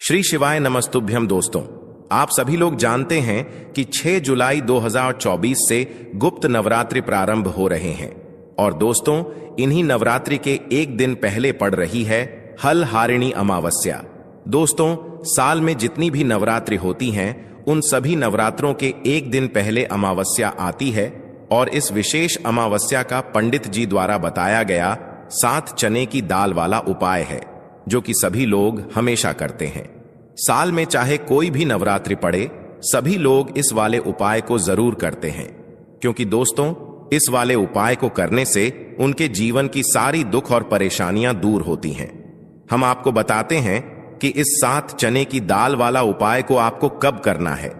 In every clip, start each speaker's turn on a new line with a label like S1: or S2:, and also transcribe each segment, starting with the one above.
S1: श्री शिवाय नमस्तुभ्यम। दोस्तों, आप सभी लोग जानते हैं कि 6 जुलाई 2024 से गुप्त नवरात्रि प्रारंभ हो रहे हैं और दोस्तों, इन्हीं नवरात्रि के एक दिन पहले पड़ रही है हलहारिणी अमावस्या। दोस्तों, साल में जितनी भी नवरात्रि होती हैं, उन सभी नवरात्रों के एक दिन पहले अमावस्या आती है और इस विशेष अमावस्या का पंडित जी द्वारा बताया गया 7 चने की दाल वाला उपाय है, जो कि सभी लोग हमेशा करते हैं। साल में चाहे कोई भी नवरात्रि पड़े, सभी लोग इस वाले उपाय को जरूर करते हैं, क्योंकि दोस्तों, इस वाले उपाय को करने से उनके जीवन की सारी दुख और परेशानियां दूर होती हैं। हम आपको बताते हैं कि इस 7 चने की दाल वाला उपाय को आपको कब करना है।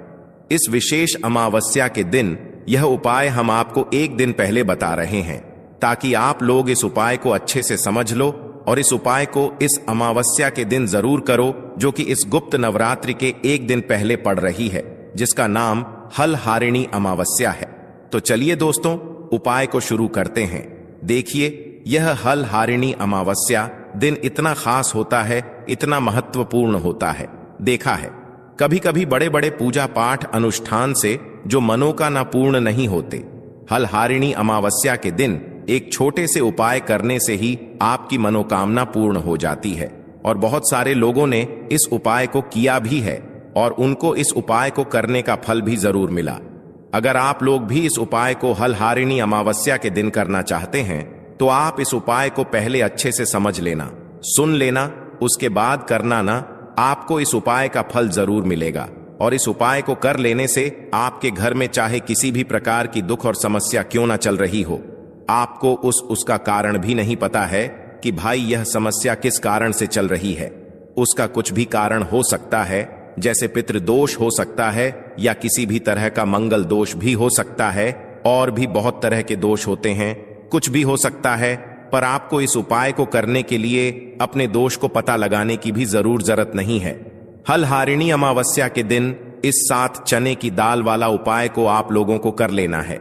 S1: इस विशेष अमावस्या के दिन यह उपाय हम आपको एक दिन पहले बता रहे हैं, ताकि आप लोग इस उपाय को अच्छे से समझ लो और इस उपाय को इस अमावस्या के दिन जरूर करो, जो कि इस गुप्त नवरात्रि के एक दिन पहले पड़ रही है, जिसका नाम हलहारिणी अमावस्या है। तो चलिए दोस्तों, उपाय को शुरू करते हैं। देखिए, यह हलहारिणी अमावस्या दिन इतना खास होता है, इतना महत्वपूर्ण होता है। देखा है, कभी कभी बड़े बड़े पूजा पाठ अनुष्ठान से जो मनोकामना पूर्ण नहीं होते, हलहारिणी अमावस्या के दिन एक छोटे से उपाय करने से ही आपकी मनोकामना पूर्ण हो जाती है। और बहुत सारे लोगों ने इस उपाय को किया भी है और उनको इस उपाय को करने का फल भी जरूर मिला। अगर आप लोग भी इस उपाय को हलहारिणी अमावस्या के दिन करना चाहते हैं, तो आप इस उपाय को पहले अच्छे से समझ लेना, सुन लेना, उसके बाद करना ना। आपको इस उपाय का फल जरूर मिलेगा और इस उपाय को कर लेने से आपके घर में चाहे किसी भी प्रकार की दुख और समस्या क्यों ना चल रही हो, आपको उसका कारण भी नहीं पता है कि भाई यह समस्या किस कारण से चल रही है। उसका कुछ भी कारण हो सकता है, जैसे पितृदोष हो सकता है या किसी भी तरह का मंगल दोष भी हो सकता है, और भी बहुत तरह के दोष होते हैं, कुछ भी हो सकता है। पर आपको इस उपाय को करने के लिए अपने दोष को पता लगाने की भी जरूरत नहीं है। हलहारिणी अमावस्या के दिन इस 7 चने की दाल वाला उपाय को आप लोगों को कर लेना है।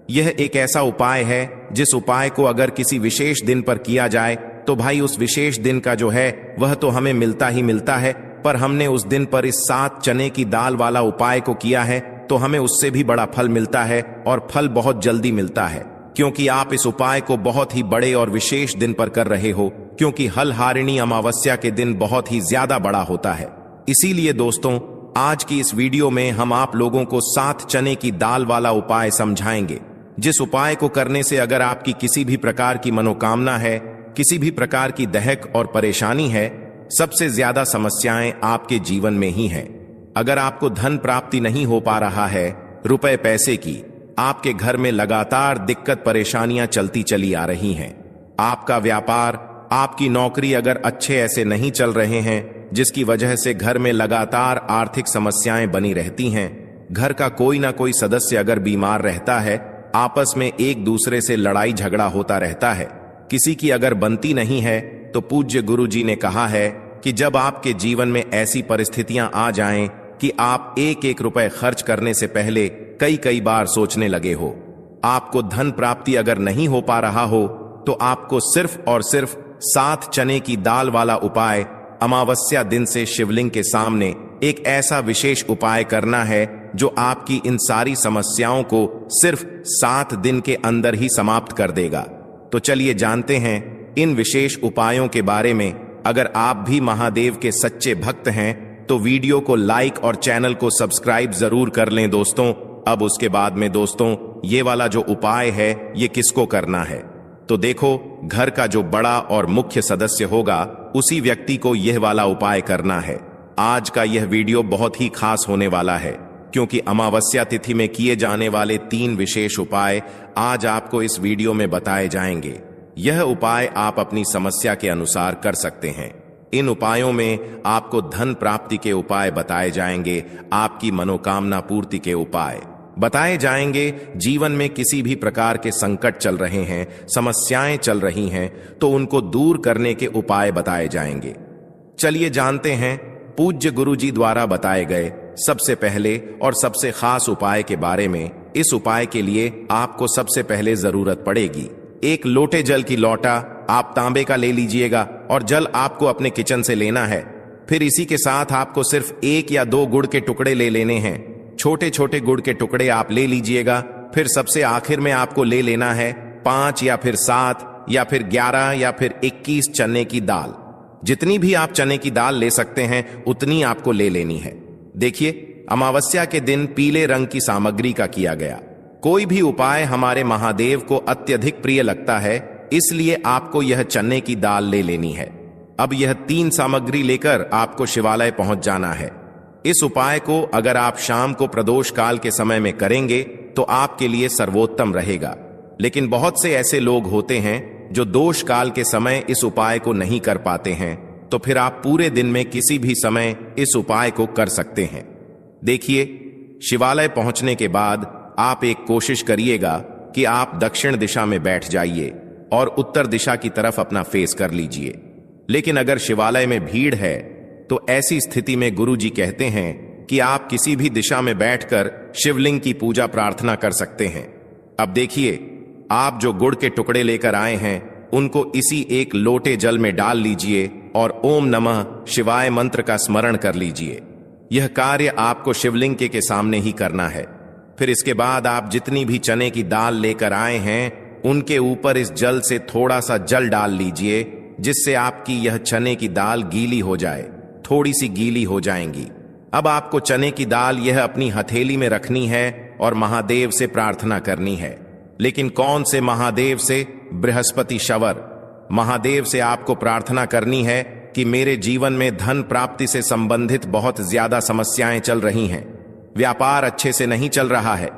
S1: यह एक ऐसा उपाय है जिस उपाय को अगर किसी विशेष दिन पर किया जाए, तो भाई उस विशेष दिन का जो है वह तो हमें मिलता ही मिलता है, पर हमने उस दिन पर इस 7 चने की दाल वाला उपाय को किया है तो हमें उससे भी बड़ा फल मिलता है, और फल बहुत जल्दी मिलता है, क्योंकि आप इस उपाय को बहुत ही बड़े और विशेष दिन पर कर रहे हो, क्योंकि हलहारिणी अमावस्या के दिन बहुत ही ज्यादा बड़ा होता है। इसीलिए दोस्तों, आज की इस वीडियो में हम आप लोगों को 7 चने की दाल वाला उपाय समझाएंगे, जिस उपाय को करने से अगर आपकी किसी भी प्रकार की मनोकामना है, किसी भी प्रकार की दहक और परेशानी है, सबसे ज्यादा समस्याएं आपके जीवन में ही हैं। अगर आपको धन प्राप्ति नहीं हो पा रहा है, रुपए पैसे की, आपके घर में लगातार दिक्कत परेशानियां चलती चली आ रही हैं, आपका व्यापार, आपकी नौकरी अगर अच्छे ऐसे नहीं चल रहे हैं, जिसकी वजह से घर में लगातार आर्थिक समस्याएं बनी रहती हैं, घर का कोई ना कोई सदस्य अगर बीमार रहता है, आपस में एक दूसरे से लड़ाई झगड़ा होता रहता है, किसी की अगर बनती नहीं है, तो पूज्य गुरु जी ने कहा है कि जब आपके जीवन में ऐसी परिस्थितियां आ जाएं कि आप एक एक रुपए खर्च करने से पहले कई बार सोचने लगे हो, आपको धन प्राप्ति अगर नहीं हो पा रहा हो, तो आपको सिर्फ और सिर्फ 7 चने की दाल वाला उपाय अमावस्या दिन से शिवलिंग के सामने एक ऐसा विशेष उपाय करना है जो आपकी इन सारी समस्याओं को सिर्फ 7 दिन के अंदर ही समाप्त कर देगा। तो चलिए जानते हैं इन विशेष उपायों के बारे में। अगर आप भी महादेव के सच्चे भक्त हैं, तो वीडियो को लाइक और चैनल को सब्सक्राइब जरूर कर लें दोस्तों। अब उसके बाद में दोस्तों, ये वाला जो उपाय है, ये किसको करना है, तो देखो, घर का जो बड़ा और मुख्य सदस्य होगा, उसी व्यक्ति को यह वाला उपाय करना है। आज का यह वीडियो बहुत ही खास होने वाला है, क्योंकि अमावस्या तिथि में किए जाने वाले 3 विशेष उपाय आज आपको इस वीडियो में बताए जाएंगे। यह उपाय आप अपनी समस्या के अनुसार कर सकते हैं। इन उपायों में आपको धन प्राप्ति के उपाय बताए जाएंगे, आपकी मनोकामना पूर्ति के उपाय बताए जाएंगे। जीवन में किसी भी प्रकार के संकट चल रहे हैं, समस्याएं चल रही हैं, तो उनको दूर करने के उपाय बताए जाएंगे। चलिए जानते हैं पूज्य गुरु जी द्वारा बताए गए सबसे पहले और सबसे खास उपाय के बारे में। इस उपाय के लिए आपको सबसे पहले जरूरत पड़ेगी एक लोटे जल की। लोटा आप तांबे का ले लीजिएगा और जल आपको अपने किचन से लेना है। फिर इसी के साथ आपको सिर्फ 1 या 2 गुड़ के टुकड़े ले लेने हैं। छोटे छोटे गुड़ के टुकड़े आप ले लीजिएगा। फिर सबसे आखिर में आपको ले लेना है 5 या फिर 7 या फिर 11 या फिर 21 चने की दाल। जितनी भी आप चने की दाल ले सकते हैं उतनी आपको ले लेनी है। देखिए, अमावस्या के दिन पीले रंग की सामग्री का किया गया कोई भी उपाय हमारे महादेव को अत्यधिक प्रिय लगता है, इसलिए आपको यह चने की दाल ले लेनी है। अब यह 3 सामग्री लेकर आपको शिवालय पहुंच जाना है। इस उपाय को अगर आप शाम को प्रदोष काल के समय में करेंगे तो आपके लिए सर्वोत्तम रहेगा। लेकिन बहुत से ऐसे लोग होते हैं जो दोष काल के समय इस उपाय को नहीं कर पाते हैं, तो फिर आप पूरे दिन में किसी भी समय इस उपाय को कर सकते हैं। देखिए, शिवालय पहुंचने के बाद आप एक कोशिश करिएगा कि आप दक्षिण दिशा में बैठ जाइए और उत्तर दिशा की तरफ अपना फेस कर लीजिए। लेकिन अगर शिवालय में भीड़ है तो ऐसी स्थिति में गुरुजी कहते हैं कि आप किसी भी दिशा में बैठकर शिवलिंग की पूजा प्रार्थना कर सकते हैं। अब देखिए, आप जो गुड़ के टुकड़े लेकर आए हैं उनको इसी एक लोटे जल में डाल लीजिए और ओम नमः शिवाय मंत्र का स्मरण कर लीजिए। यह कार्य आपको शिवलिंग के सामने ही करना है। फिर इसके बाद आप जितनी भी चने की दाल लेकर आए हैं उनके ऊपर इस जल से थोड़ा सा जल डाल लीजिए, जिससे आपकी यह चने की दाल गीली हो जाए, थोड़ी सी गीली हो जाएंगी। अब आपको चने की दाल यह अपनी हथेली में रखनी है और महादेव से प्रार्थना करनी है। लेकिन कौन से महादेव से? बृहस्पति शवर महादेव से आपको प्रार्थना करनी है कि मेरे जीवन में धन प्राप्ति से संबंधित बहुत ज्यादा समस्याएं चल रही हैं। व्यापार अच्छे से नहीं चल रहा है,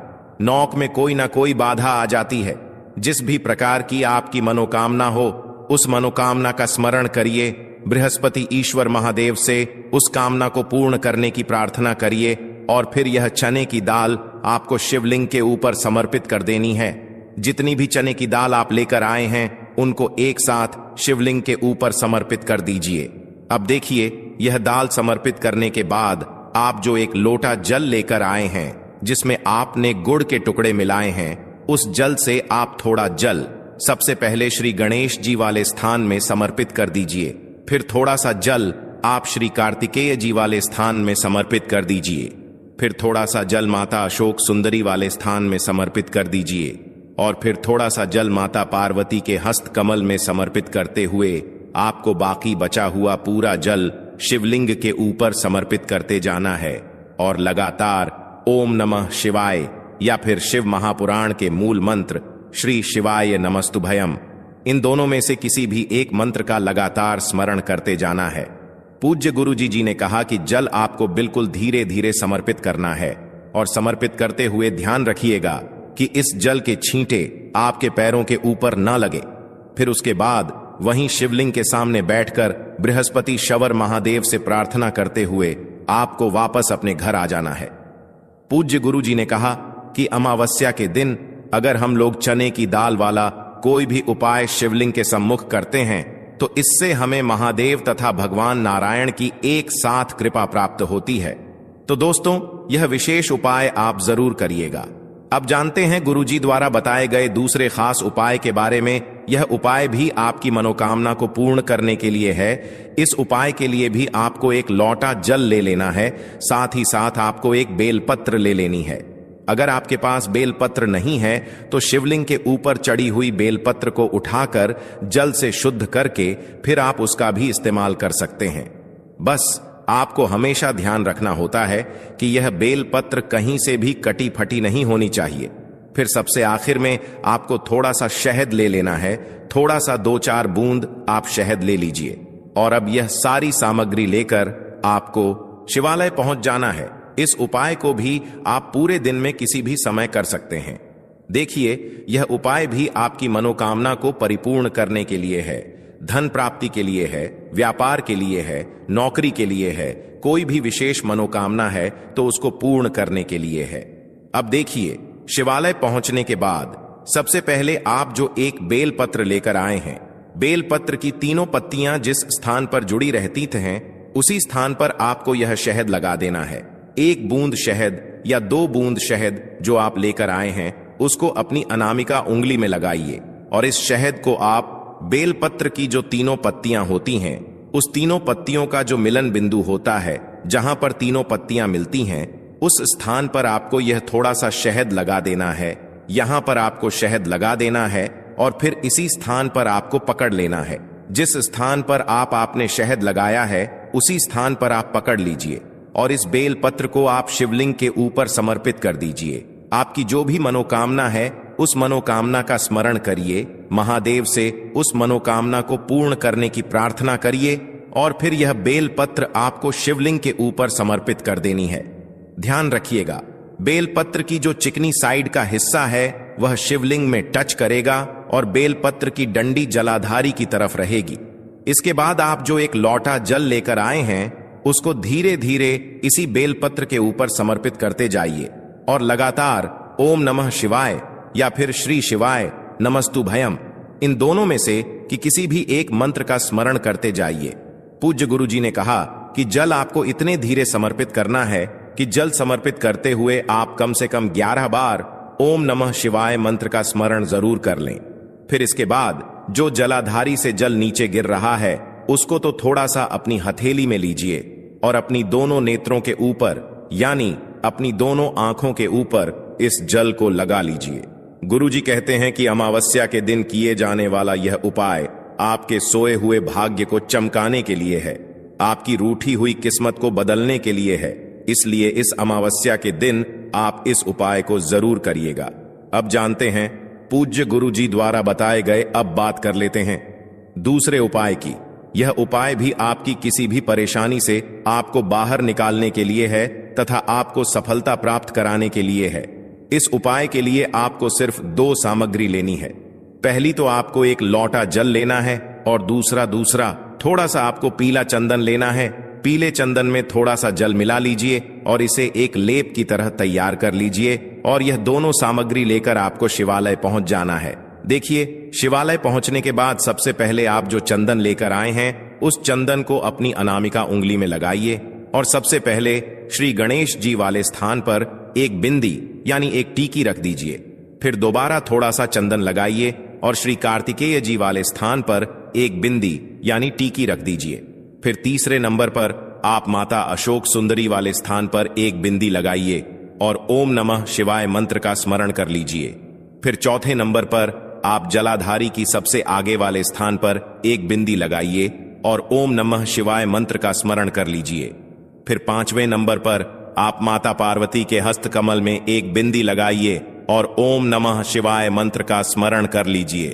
S1: नौक में कोई ना कोई बाधा आ जाती है। जिस भी प्रकार की आपकी मनोकामना हो उस मनोकामना का स्मरण करिए, बृहस्पति ईश्वर महादेव से उस कामना को पूर्ण करने की प्रार्थना करिए और फिर यह चने की दाल आपको शिवलिंग के ऊपर समर्पित कर देनी है। जितनी भी चने की दाल आप लेकर आए हैं उनको एक साथ शिवलिंग के ऊपर समर्पित कर दीजिए। अब देखिए, यह दाल समर्पित करने के बाद आप जो एक लोटा जल लेकर आए हैं जिसमें आपने गुड़ के टुकड़े मिलाए हैं, उस जल से आप थोड़ा जल सबसे पहले श्री गणेश जी वाले स्थान में समर्पित कर दीजिए। फिर थोड़ा सा जल आप श्री कार्तिकेय जी वाले स्थान में समर्पित कर दीजिए। फिर थोड़ा सा जल माता अशोक सुंदरी वाले स्थान में समर्पित कर दीजिए और फिर थोड़ा सा जल माता पार्वती के हस्त कमल में समर्पित करते हुए आपको बाकी बचा हुआ पूरा जल शिवलिंग के ऊपर समर्पित करते जाना है और लगातार ओम नमः शिवाय या फिर शिव महापुराण के मूल मंत्र श्री शिवाय नमस्तुभयम, इन दोनों में से किसी भी एक मंत्र का लगातार स्मरण करते जाना है। पूज्य गुरुजी जी ने कहा कि जल आपको बिल्कुल धीरे धीरे समर्पित करना है और समर्पित करते हुए ध्यान रखिएगा कि इस जल के छींटे आपके पैरों के ऊपर न लगे। फिर उसके बाद वहीं शिवलिंग के सामने बैठकर बृहस्पति शवर महादेव से प्रार्थना करते हुए आपको वापस अपने घर आ जाना है। पूज्य गुरुजी ने कहा कि अमावस्या के दिन अगर हम लोग चने की दाल वाला कोई भी उपाय शिवलिंग के सम्मुख करते हैं तो इससे हमें महादेव तथा भगवान नारायण की एक साथ कृपा प्राप्त होती है। तो दोस्तों, यह विशेष उपाय आप जरूर करिएगा। अब जानते हैं गुरुजी द्वारा बताए गए दूसरे खास उपाय के बारे में। यह उपाय भी आपकी मनोकामना को पूर्ण करने के लिए है। इस उपाय के लिए भी आपको एक लोटा जल ले लेना है, साथ ही साथ आपको एक बेलपत्र ले लेनी है। अगर आपके पास बेलपत्र नहीं है तो शिवलिंग के ऊपर चढ़ी हुई बेलपत्र को उठाकर जल से शुद्ध करके फिर आप उसका भी इस्तेमाल कर सकते हैं। बस आपको हमेशा ध्यान रखना होता है कि यह बेलपत्र कहीं से भी कटी फटी नहीं होनी चाहिए। फिर सबसे आखिर में आपको थोड़ा सा शहद ले लेना है। थोड़ा सा 2-4 बूंद आप शहद ले लीजिए और अब यह सारी सामग्री लेकर आपको शिवालय पहुंच जाना है। इस उपाय को भी आप पूरे दिन में किसी भी समय कर सकते हैं। देखिए, यह उपाय भी आपकी मनोकामना को परिपूर्ण करने के लिए है, धन प्राप्ति के लिए है, व्यापार के लिए है, नौकरी के लिए है, कोई भी विशेष मनोकामना है तो उसको पूर्ण करने के लिए है। अब देखिए, शिवालय पहुंचने के बाद सबसे पहले आप जो एक बेलपत्र लेकर आए हैं, बेलपत्र की तीनों पत्तियां जिस स्थान पर जुड़ी रहती हैं उसी स्थान पर आपको यह शहद लगा देना है। 1 बूंद शहद या 2 बूंद शहद जो आप लेकर आए हैं उसको अपनी अनामिका उंगली में लगाइए और इस शहद को आप बेलपत्र की जो तीनों पत्तियां होती हैं उस तीनों पत्तियों का जो मिलन बिंदु होता है, जहां पर तीनों पत्तियां मिलती हैं, उस स्थान पर आपको यह थोड़ा सा शहद लगा देना है। यहां पर आपको शहद लगा देना है और फिर इसी स्थान पर आपको पकड़ लेना है। जिस स्थान पर आपने शहद लगाया है, उसी स्थान पर आप पकड़ लीजिए और इस बेल पत्र को आप शिवलिंग के ऊपर समर्पित कर दीजिए। आपकी जो भी मनोकामना है, उस मनोकामना का स्मरण करिए, महादेव से उस मनोकामना को पूर्ण करने की प्रार्थना करिए और फिर यह बेल पत्र आपको शिवलिंग के ऊपर समर्पित कर देनी है। ध्यान रखिएगा, बेल पत्र की जो चिकनी साइड का हिस्सा है वह शिवलिंग में टच करेगा और बेल पत्र की डंडी जलाधारी की तरफ रहेगी। इसके बाद आप जो एक लौटा जल लेकर आए हैं, उसको धीरे धीरे इसी बेल पत्र के ऊपर समर्पित करते जाइए और लगातार ओम नमः शिवाय या फिर श्री शिवाय नमस्तुभयम, इन दोनों में से किसी भी एक मंत्र का स्मरण करते जाइए। पूज्य गुरु जी ने कहा कि जल आपको इतने धीरे समर्पित करना है कि जल समर्पित करते हुए आप कम से कम 11 बार ओम नमः शिवाय मंत्र का स्मरण जरूर कर लें। फिर इसके बाद जो जलाधारी से जल नीचे गिर रहा है, उसको तो थोड़ा सा अपनी हथेली में लीजिए और अपनी दोनों नेत्रों के ऊपर, यानी अपनी दोनों आंखों के ऊपर इस जल को लगा लीजिए। गुरुजी कहते हैं कि अमावस्या के दिन किए जाने वाला यह उपाय आपके सोए हुए भाग्य को चमकाने के लिए है, आपकी रूठी हुई किस्मत को बदलने के लिए है। इसलिए इस अमावस्या के दिन आप इस उपाय को जरूर करिएगा। अब जानते हैं पूज्य गुरुजी द्वारा बताए गए, अब बात कर लेते हैं दूसरे उपाय की। यह उपाय भी आपकी किसी भी परेशानी से आपको बाहर निकालने के लिए है तथा आपको सफलता प्राप्त कराने के लिए है। इस उपाय के लिए आपको सिर्फ 2 सामग्री लेनी है। पहली तो आपको एक लौटा जल लेना है और दूसरा थोड़ा सा आपको पीला चंदन लेना है। पीले चंदन में थोड़ा सा जल मिला लीजिए और इसे एक लेप की तरह तैयार कर लीजिए और यह दोनों सामग्री लेकर आपको शिवालय पहुंच जाना है। देखिए, शिवालय पहुंचने के बाद सबसे पहले आप जो चंदन लेकर आए हैं, उस चंदन को अपनी अनामिका उंगली में लगाइए और सबसे पहले श्री गणेश जी वाले स्थान पर एक बिंदी यानी एक टीकी रख दीजिए। फिर दोबारा थोड़ा सा चंदन लगाइए और श्री कार्तिकेय जी वाले स्थान पर एक बिंदी यानी टीकी रख दीजिए। फिर तीसरे नंबर पर आप माता अशोक सुंदरी वाले स्थान पर एक बिंदी लगाइए और ओम नमः शिवाय मंत्र का स्मरण कर लीजिए। फिर चौथे नंबर पर आप जलाधारी की सबसे आगे वाले स्थान पर एक बिंदी लगाइए और ओम नमः शिवाय मंत्र का स्मरण कर लीजिए। फिर 5वें नंबर पर आप माता पार्वती के हस्त कमल में एक बिंदी लगाइए और ओम नमः शिवाय मंत्र का स्मरण कर लीजिए।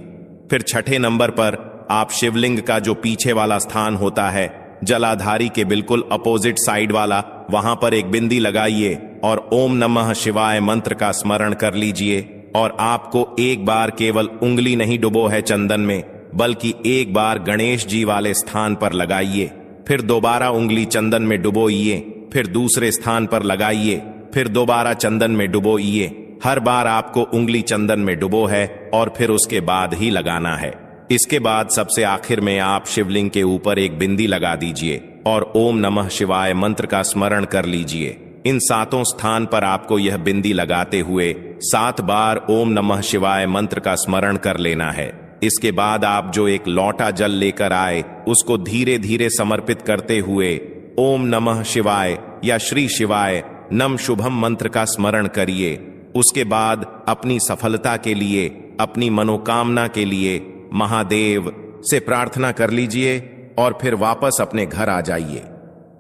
S1: फिर 6ठे नंबर पर आप शिवलिंग का जो पीछे वाला स्थान होता है, जलाधारी के बिल्कुल अपोजिट साइड वाला, वहां पर एक बिंदी लगाइए और ओम नमः शिवाय मंत्र का स्मरण कर लीजिए। और आपको एक बार केवल उंगली नहीं डुबो है चंदन में, बल्कि एक बार गणेश जी वाले स्थान पर लगाइए। फिर दोबारा उंगली चंदन में डुबोइए, फिर दूसरे स्थान पर लगाइए, फिर दोबारा चंदन में डुबोइए। हर बार आपको उंगली चंदन में डुबो है और फिर उसके बाद ही लगाना है। इसके बाद सबसे आखिर में आप शिवलिंग के ऊपर एक बिंदी लगा दीजिए और ओम नमः शिवाय मंत्र का स्मरण कर लीजिए। इन 7 स्थान पर आपको यह बिंदी लगाते हुए 7 बार ओम नमः शिवाय मंत्र का स्मरण कर लेना है। इसके बाद आप जो एक लौटा जल लेकर आए, उसको धीरे धीरे समर्पित करते हुए ओम नमः शिवाय या श्री शिवाय नम शुभम मंत्र का स्मरण करिए। उसके बाद अपनी सफलता के लिए, अपनी मनोकामना के लिए महादेव से प्रार्थना कर लीजिए और फिर वापस अपने घर आ जाइए।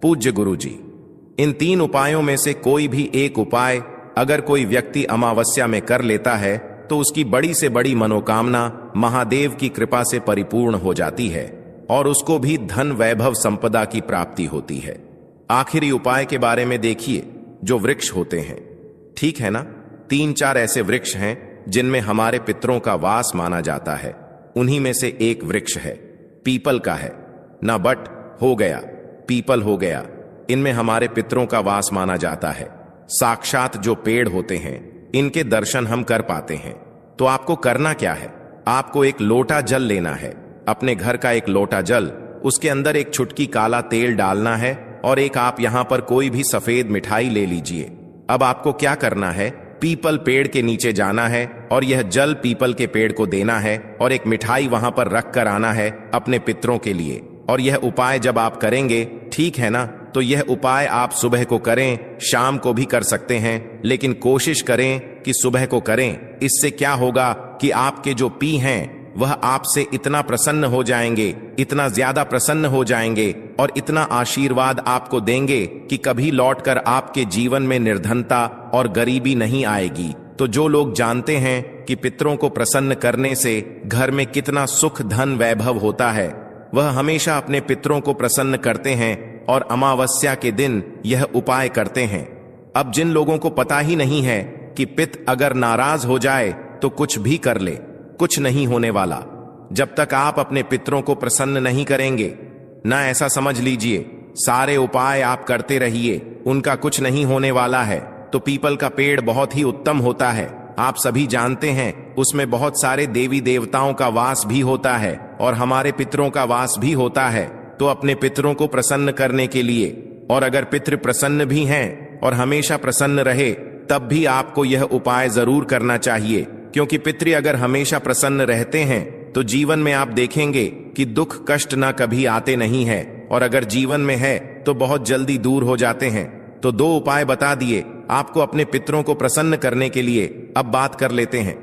S1: पूज्य गुरु जी, इन 3 उपायों में से कोई भी एक उपाय अगर कोई व्यक्ति अमावस्या में कर लेता है तो उसकी बड़ी से बड़ी मनोकामना महादेव की कृपा से परिपूर्ण हो जाती है और उसको भी धन वैभव संपदा की प्राप्ति होती है। आखिरी उपाय के बारे में देखिए, जो वृक्ष होते हैं, ठीक है ना, 3-4 ऐसे वृक्ष हैं जिनमें हमारे पितरों का वास माना जाता है। उन्हीं में से एक वृक्ष है, पीपल का है ना। बट हो गया, पीपल हो गया, इनमें हमारे पितरों का वास माना जाता है। साक्षात जो पेड़ होते हैं, इनके दर्शन हम कर पाते हैं। तो आपको करना क्या है, आपको एक लोटा जल लेना है, अपने घर का एक लोटा जल, उसके अंदर एक चुटकी काला तेल डालना है और एक आप यहां पर कोई भी सफेद मिठाई ले लीजिए। अब आपको क्या करना है, पीपल पेड़ के नीचे जाना है और यह जल पीपल के पेड़ को देना है और एक मिठाई वहां पर रख कर आना है अपने पितरों के लिए। और यह उपाय जब आप करेंगे, ठीक है ना, तो यह उपाय आप सुबह को करें, शाम को भी कर सकते हैं, लेकिन कोशिश करें कि सुबह को करें। इससे क्या होगा कि आपके जो पी हैं वह आपसे इतना प्रसन्न हो जाएंगे, इतना ज्यादा प्रसन्न हो जाएंगे और इतना आशीर्वाद आपको देंगे कि कभी लौटकर आपके जीवन में निर्धनता और गरीबी नहीं आएगी। तो जो लोग जानते हैं कि पितरों को प्रसन्न करने से घर में कितना सुख, धन, वैभव होता है, वह हमेशा अपने पितरों को प्रसन्न करते हैं और अमावस्या के दिन यह उपाय करते हैं। अब जिन लोगों को पता ही नहीं है कि पित अगर नाराज हो जाए तो कुछ भी कर ले, कुछ नहीं होने वाला। जब तक आप अपने पितरों को प्रसन्न नहीं करेंगे ना, ऐसा समझ लीजिए सारे उपाय आप करते रहिए, उनका कुछ नहीं होने वाला है। तो पीपल का पेड़ बहुत ही उत्तम होता है, आप सभी जानते हैं, उसमें बहुत सारे देवी देवताओं का वास भी होता है और हमारे पितरों का वास भी होता है। तो अपने पितरों को प्रसन्न करने के लिए, और अगर पितृ प्रसन्न भी हैं और हमेशा प्रसन्न रहे, तब भी आपको यह उपाय जरूर करना चाहिए। क्योंकि पितृ अगर हमेशा प्रसन्न रहते हैं तो जीवन में आप देखेंगे कि दुख कष्ट ना कभी आते नहीं है, और अगर जीवन में है तो बहुत जल्दी दूर हो जाते हैं। तो 2 उपाय बता दिए आपको अपने पितरों को प्रसन्न करने के लिए। अब बात कर लेते हैं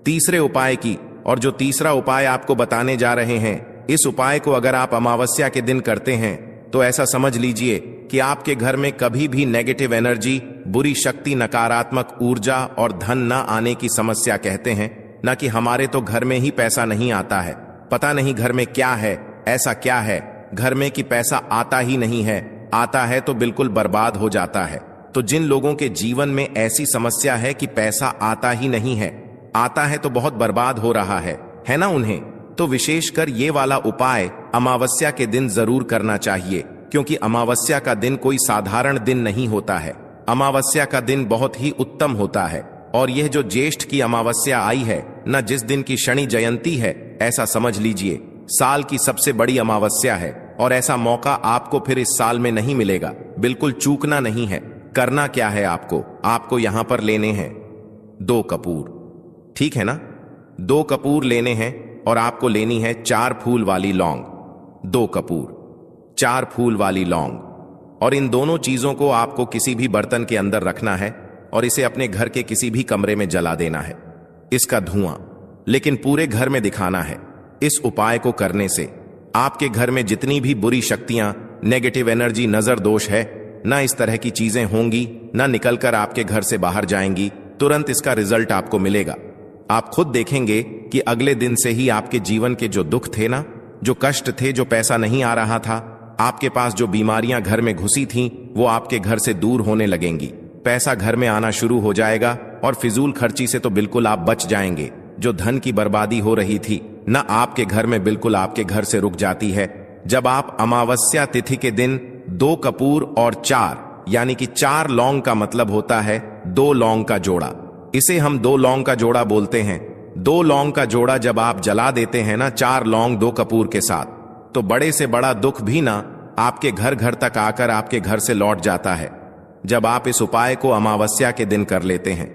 S1: तीसरे उपाय की, और जो तीसरा उपाय आपको बताने जा रहे हैं, इस उपाय को अगर आप अमावस्या के दिन करते हैं तो ऐसा समझ लीजिए कि आपके घर में कभी भी नेगेटिव एनर्जी, बुरी शक्ति, नकारात्मक ऊर्जा और धन न आने की समस्या कहते हैं। न कि हमारे तो घर में ही पैसा नहीं आता है, पता नहीं घर में क्या है, ऐसा क्या है घर में कि पैसा आता ही नहीं है, आता है तो बिल्कुल बर्बाद हो जाता है। तो जिन लोगों के जीवन में ऐसी समस्या है कि पैसा आता ही नहीं है, आता है तो बहुत बर्बाद हो रहा है ना उन्हें, तो विशेषकर ये वाला उपाय अमावस्या के दिन जरूर करना चाहिए। क्योंकि अमावस्या का दिन कोई साधारण दिन नहीं होता है, अमावस्या का दिन बहुत ही उत्तम होता है। और यह जो ज्येष्ठ की अमावस्या आई है न, जिस दिन की शनि जयंती है, ऐसा समझ लीजिए साल की सबसे बड़ी अमावस्या है, और ऐसा मौका आपको फिर इस साल में नहीं मिलेगा, बिल्कुल चूकना नहीं है। करना क्या है आपको यहां पर लेने हैं 2 कपूर, ठीक है ना, 2 कपूर लेने हैं और आपको लेनी है 4 फूल वाली लौंग। 2 कपूर, 4 फूल वाली लौंग, और इन दोनों चीजों को आपको किसी भी बर्तन के अंदर रखना है और इसे अपने घर के किसी भी कमरे में जला देना है। इसका धुआं लेकिन पूरे घर में दिखाना है। इस उपाय को करने से आपके घर में जितनी भी बुरी शक्तियां, नेगेटिव एनर्जी, नजर दोष है, ना इस तरह की चीजें होंगी, ना निकलकर आपके घर से बाहर जाएंगी। तुरंत इसका रिजल्ट आपको मिलेगा। आप खुद देखेंगे कि अगले दिन से ही आपके जीवन के जो दुख थे ना, जो कष्ट थे, जो पैसा नहीं आ रहा था, आपके पास जो बीमारियां घर में घुसी थीं, वो आपके घर से दूर होने लगेंगी। पैसा घर में आना शुरू हो जाएगा और फिजूल खर्ची से तो बिल्कुल आप बच जाएंगे। जो धन की बर्बादी हो रही थी ना आपके घर में, बिल्कुल आपके घर से रुक जाती है। जब आप अमावस्या तिथि के दिन 2 कपूर और 4 यानी कि 4 लौंग का मतलब होता है 2 लौंग का जोड़ा, इसे हम 2 लौंग का जोड़ा बोलते हैं। 2 लौंग का जोड़ा जब आप जला देते हैं ना, 4 लौंग 2 कपूर के साथ, तो बड़े से बड़ा दुख भी ना आपके घर घर तक आकर आपके घर से लौट जाता है। जब आप इस उपाय को अमावस्या के दिन कर लेते हैं,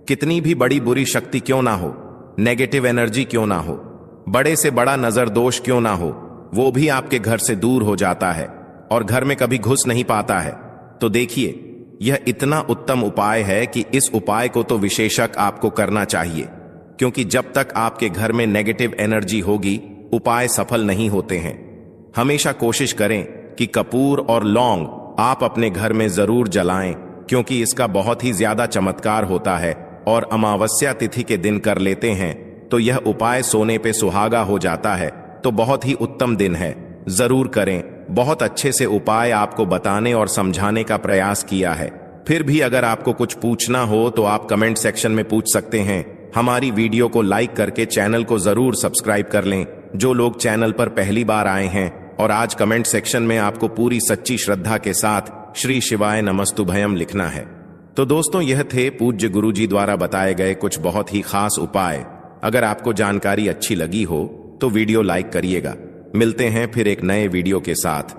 S1: कितनी भी बड़ी बुरी शक्ति क्यों ना हो, नेगेटिव एनर्जी क्यों ना हो, बड़े से बड़ा नजर दोष क्यों ना हो, वो भी आपके घर से दूर हो जाता है और घर में कभी घुस नहीं पाता है। तो देखिए, यह इतना उत्तम उपाय है कि इस उपाय को तो विशेषक आपको करना चाहिए। क्योंकि जब तक आपके घर में नेगेटिव एनर्जी होगी, उपाय सफल नहीं होते हैं। हमेशा कोशिश करें कि कपूर और लौंग आप अपने घर में जरूर जलाएं, क्योंकि इसका बहुत ही ज्यादा चमत्कार होता है। और अमावस्या तिथि के दिन कर लेते हैं तो यह उपाय सोने पे सुहागा हो जाता है। तो बहुत ही उत्तम दिन है, जरूर करें। बहुत अच्छे से उपाय आपको बताने और समझाने का प्रयास किया है। फिर भी अगर आपको कुछ पूछना हो तो आप कमेंट सेक्शन में पूछ सकते हैं। हमारी वीडियो को लाइक करके चैनल को जरूर सब्सक्राइब कर लें, जो लोग चैनल पर पहली बार आए हैं। और आज कमेंट सेक्शन में आपको पूरी सच्ची श्रद्धा के साथ श्री शिवाय नमस्तुभयम लिखना है। तो दोस्तों, यह थे पूज्य गुरुजी द्वारा बताए गए कुछ बहुत ही खास उपाय। अगर आपको जानकारी अच्छी लगी हो तो वीडियो लाइक करिएगा। मिलते हैं फिर एक नए वीडियो के साथ।